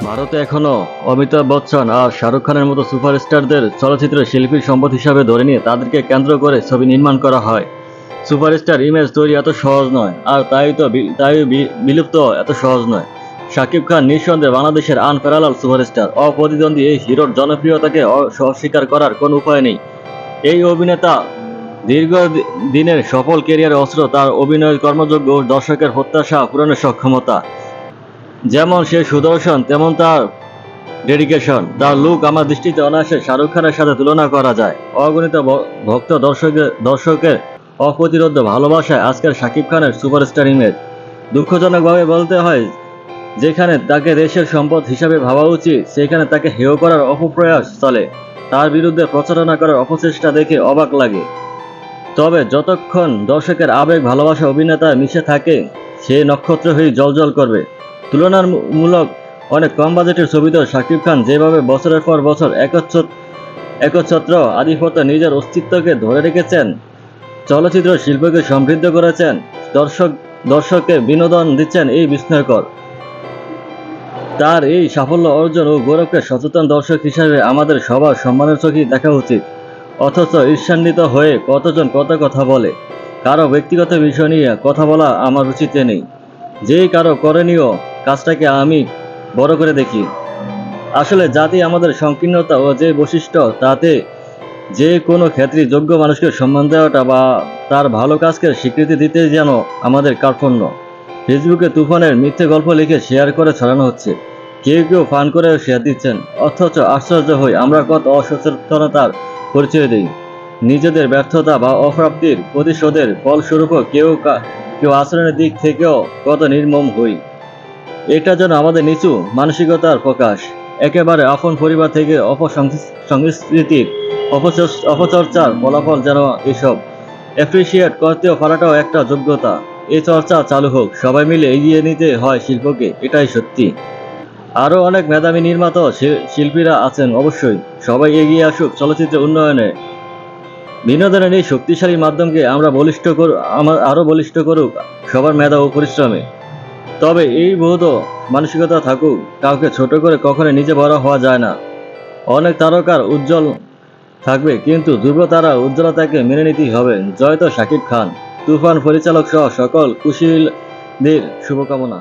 ভারতে এখনো অমিতাভ বচ্চন আর শাহরুখ খানের মতো সুপারস্টারদের চলচ্চিত্র শিল্পীর সম্পদ হিসাবে ধরে নিয়ে তাদেরকে কেন্দ্র করে ছবি নির্মাণ করা হয়। সুপারস্টার ইমেজ তৈরি এত সহজ নয়, আর বিলুপ্ত এত সহজ নয়। শাকিব খান নিঃসন্দেহে বাংলাদেশের আনপ্যারালাল সুপারস্টার। অপ্রতিদ্বন্দ্বী এই হিরোর জনপ্রিয়তাকে অস্বীকার করার কোনো উপায় নেই। এই অভিনেতা দীর্ঘ দিনের সফল ক্যারিয়ারের অস্ত্র তার অভিনয় কর্মযোগ্য ও দর্শকের প্রত্যাশা পূরণের সক্ষমতা। যেমন সে সুদর্শন, তেমন তার ডেডিকেশন। তার লুক আমার দৃষ্টিতে অনায়াসে শাহরুখ খানের সাথে তুলনা করা যায়। অগণিত ভক্ত দর্শকের অপ্রতিরোধ্য ভালোবাসায় আজকের শাকিব খানের সুপারস্টার ইমেজ। দুঃখজনকভাবে বলতে হয়, যেখানে তাকে দেশের সম্পদ হিসাবে ভাবা উচিত, সেখানে তাকে হেয় করার অপপ্রয়াস চলে। তার বিরুদ্ধে প্রচারণা করার অপচেষ্টা দেখে অবাক লাগে। তবে যতক্ষণ দর্শকের আবেগ ভালোবাসা অভিনেতায় মিশে থাকে, সে নক্ষত্র হয়ে জ্বলজ্বল করবে। তুলনামূলক অনেক কম বাজেটের ছবিতেও শাকিব খান যেভাবে বছরের পর বছর একচ্ছত্র আধিপত্য নিজের অস্তিত্বকে ধরে রেখেছেন, চলচ্চিত্র শিল্পকে সমৃদ্ধ করেছেন, দর্শককে বিনোদন দিচ্ছেন, এই বিস্ময়কর। তার এই সাফল্য অর্জন ও গৌরবকে সচেতন দর্শক হিসাবে আমাদের সবার সম্মানের চোখে দেখা উচিত। অথচ ঈর্ষান্বিত হয়ে কতজন কত কথা বলে। কারো ব্যক্তিগত বিষয় নিয়ে কথা বলা আমার রুচিতে নেই। যেই কারো করণীয় কাজটাকে আমি বড় করে দেখি। আসলে জাতি আমাদের সংকীর্ণতা ও যে বৈশিষ্ট্য, তাতে যে কোনো ক্ষেত্রে যোগ্য মানুষকে সম্মান দেওয়াটা বা তার ভালো কাজকে স্বীকৃতি দিতে যেন আমাদের কার্পণ্য। ফেসবুকে তুফানের মিথ্যে গল্প লিখে শেয়ার করে ছড়ানো হচ্ছে। কেউ কেউ ফান করে শেয়ার দিচ্ছেন, অথচ আশ্চর্য হই আমরা কত অসচেতনতার পরিচয় দিই। নিজেদের ব্যর্থতা বা অপ্রাপ্তির প্রতিশোধের ফলস্বরূপও কেউ আচরণের দিক থেকেও কত নির্মম হই। এটা যেন আমাদের নিচু মানসিকতার প্রকাশ। একেবারে আপন পরিবার থেকে অপসংস্কৃতির অপচর্চার ফলাফল যেন এসব। অ্যাপ্রিসিয়েট করতেও পারাটাও একটা যোগ্যতা। এই চর্চা চালু হোক, সবাই মিলে এগিয়ে নিতে হয় শিল্পকে, এটাই সত্যি। আরও অনেক মেধাবী নির্মাতা শিল্পীরা আছেন অবশ্যই, সবাই এগিয়ে আসুক চলচ্চিত্রের উন্নয়নে। বিনোদনের এই শক্তিশালী মাধ্যমকে আরও বলিষ্ঠ করুক সবার মেধা ও পরিশ্রমে। তবে এই বোধ মানসিকতা থাকুক, কাউকে ছোট করে কখনো নিজে বড় হওয়া যায় না। অনেক তারকার উজ্জ্বল থাকবে, কিন্তু ধ্রুব তারা উজ্জ্বলতাকে মেনে নিতেই হবে। জয় তো শাকিব খান। তুফান পরিচালক সহ সকল কুশীলদের শুভকামনা।